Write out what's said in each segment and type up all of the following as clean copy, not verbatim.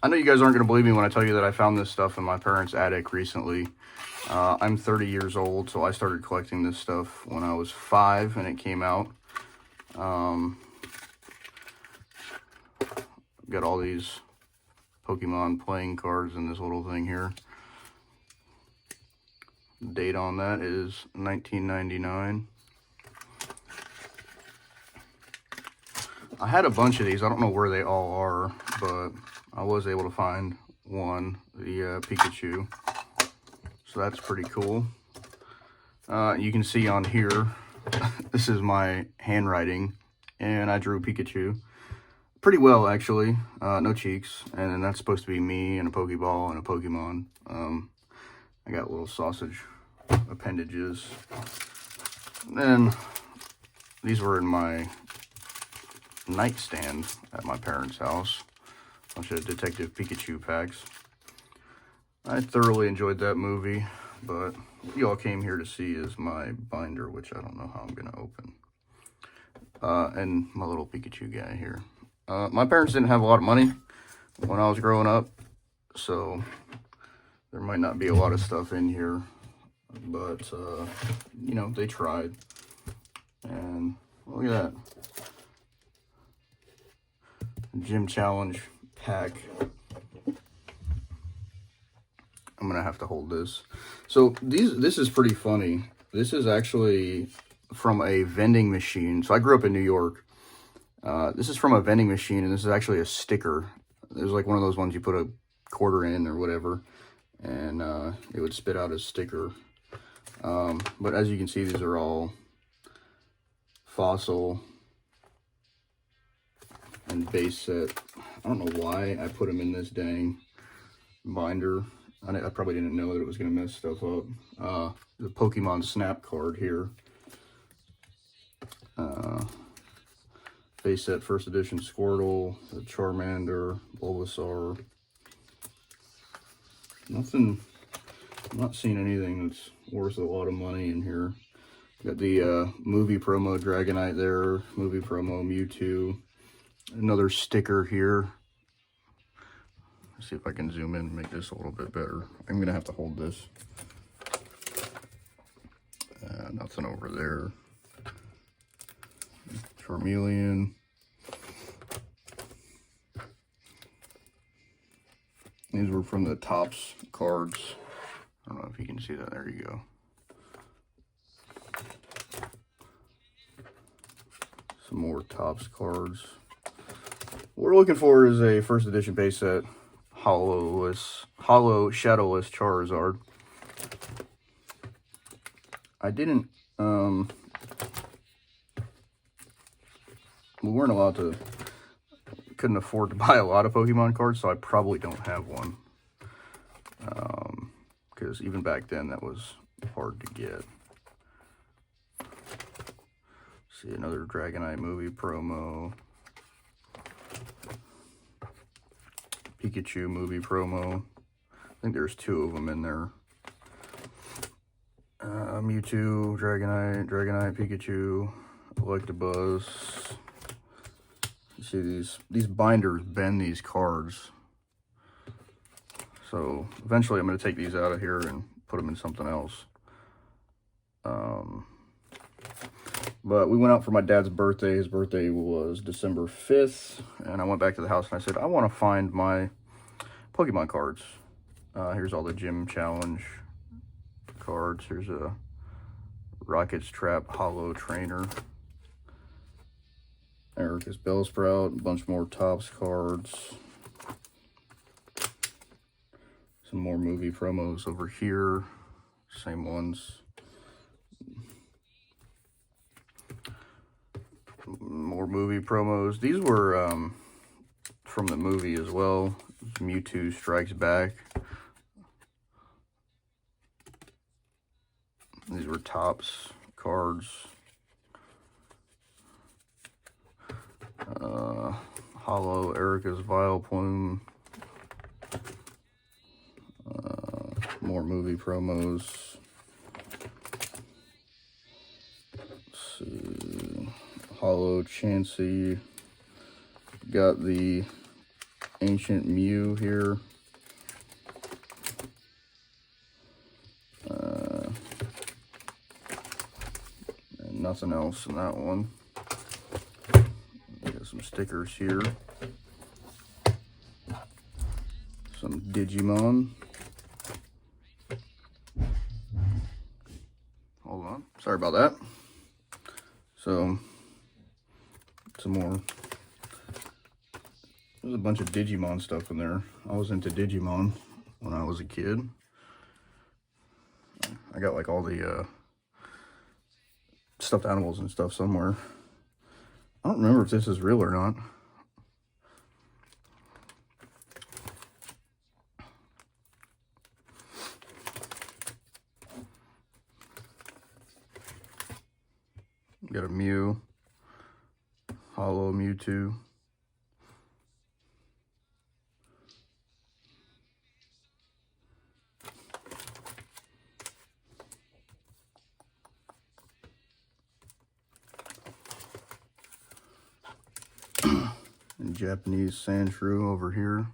I know you guys aren't going to believe me when I tell you that I found this stuff in my parents' attic recently. I'm 30 years old, so I started collecting this stuff when I was 5 and it came out. Got all these Pokemon playing cards in this little thing here. Date on that is 1999. I had a bunch of these. I don't know where they all are, but I was able to find one, the Pikachu. So that's pretty cool. You can see on here, this is my handwriting, and I drew Pikachu. Pretty well, actually. No cheeks. And then that's supposed to be me and a Pokeball and a Pokemon. I got little sausage appendages. And these were in my nightstand at my parents' house. A bunch of Detective Pikachu packs. I thoroughly enjoyed that movie, but what you all came here to see is my binder, which I don't know how I'm going to open. And my little Pikachu guy here. My parents didn't have a lot of money when I was growing up, so there might not be a lot of stuff in here, but, you know, they tried. And look at that. Gym Challenge pack. I'm gonna have to hold this. So this is pretty funny. This is actually from a vending machine. So I grew up in New York. This is from a vending machine, and this is actually a sticker. It was like one of those ones you put a quarter in or whatever, and it would spit out a sticker. But as you can see, these are all fossil and base set. I don't know why I put them in this dang binder. I probably didn't know that it was going to mess stuff up. The Pokemon Snap card here. Base set first edition Squirtle, the Charmander, Bulbasaur. Nothing, I'm not seeing anything that's worth a lot of money in here. Got the movie promo Dragonite there, movie promo Mewtwo. Another sticker here. Let's see if I can zoom in and make this a little bit better. I'm going to have to hold this. Nothing over there. Charmeleon. These were from the Topps cards. I don't know if you can see that. There you go. Some more Topps cards. What we're looking for is a first edition base set. Hollow Shadowless Charizard. I didn't, we weren't allowed to, couldn't afford to buy a lot of Pokemon cards, so I probably don't have one. Because even back then, that was hard to get. See, another Dragonite movie promo. Pikachu movie promo. I think there's 2 of them in there. Mewtwo, Dragonite, Pikachu, Electabuzz. You see these binders bend these cards. So eventually I'm going to take these out of here and put them in something else. But we went out for my dad's birthday. His birthday was December 5th. And I went back to the house and I said, I want to find my Pokemon cards. Here's all the Gym Challenge cards. Here's a Rocket's Trap Hollow Trainer. Erika's Bellsprout. A bunch more Topps cards. Some more movie promos over here. Same ones. More movie promos. These were from the movie as well. Mewtwo Strikes Back. These were Topps cards. Hollow Erika's Vileplume. More movie promos. Let's see. Hollow Chansey. Got the Ancient Mew here. And nothing else in that one. Got some stickers here. Some Digimon. Hold on. Sorry about that. So, some more. There's a bunch of Digimon stuff in there. I was into Digimon when I was a kid. I got like all the stuffed animals and stuff somewhere. I don't remember if this is real or not. Got a Mew, Hollow Mewtwo. And Japanese Sandshrew over here.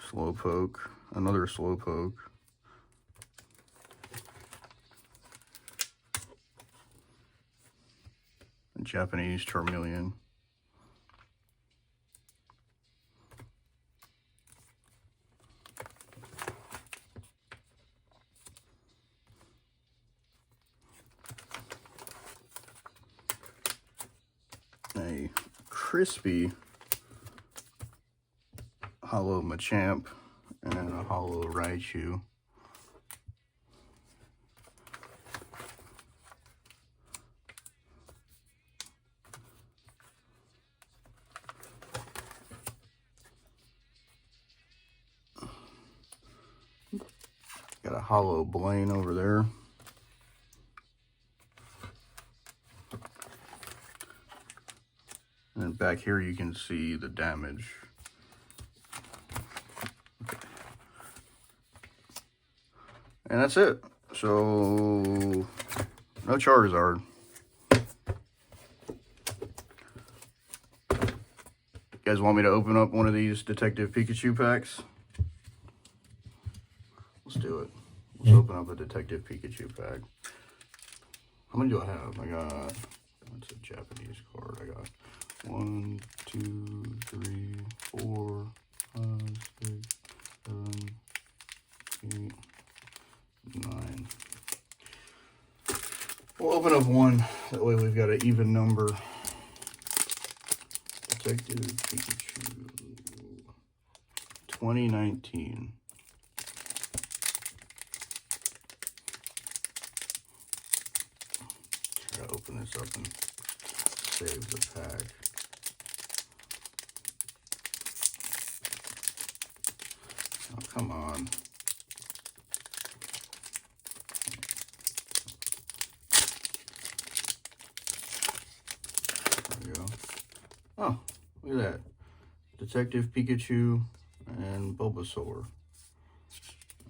Slowpoke, another Slowpoke. Japanese Charmeleon. A crispy hollow Machamp and a hollow Raichu. Got a hollow Blaine over there. And back here you can see the damage. And that's it. So, no Charizard. You guys want me to open up one of these Detective Pikachu packs? Let's do it. Let's open up a Detective Pikachu pack. How many do I have? I got, that's a Japanese card. I got 1, 2, 3, 4, 5, 6, 7, 8, 9. We'll open up one. That way we've got an even number. Detective Pikachu 2019. Gotta open this up and save the pack. Oh, come on. There we go. Oh, look at that. Detective Pikachu and Bulbasaur.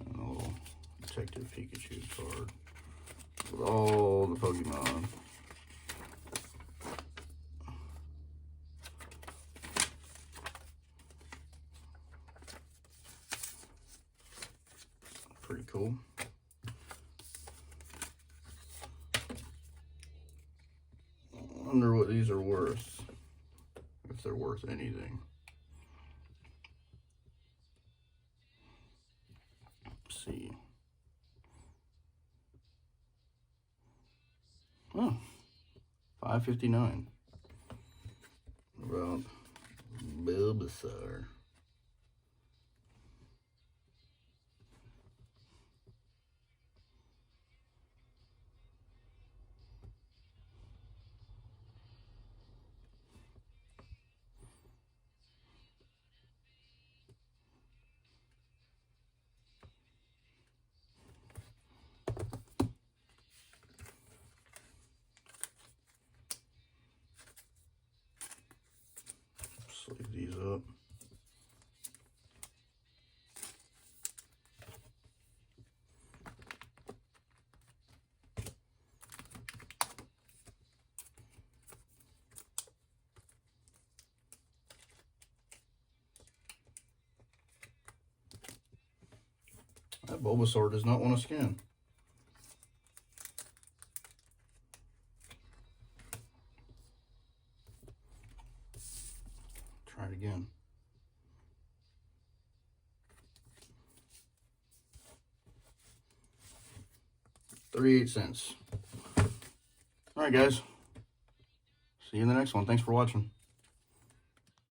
And a little Detective Pikachu card with all the Pokemon. Pretty cool. I wonder what these are worth, if they're worth anything. Let's see. Oh, $5.59. What about Bulbasaur? Sleeve these up. That Bulbasaur does not want to scan. Try it again. $0.38. All right, guys. See you in the next one. Thanks for watching.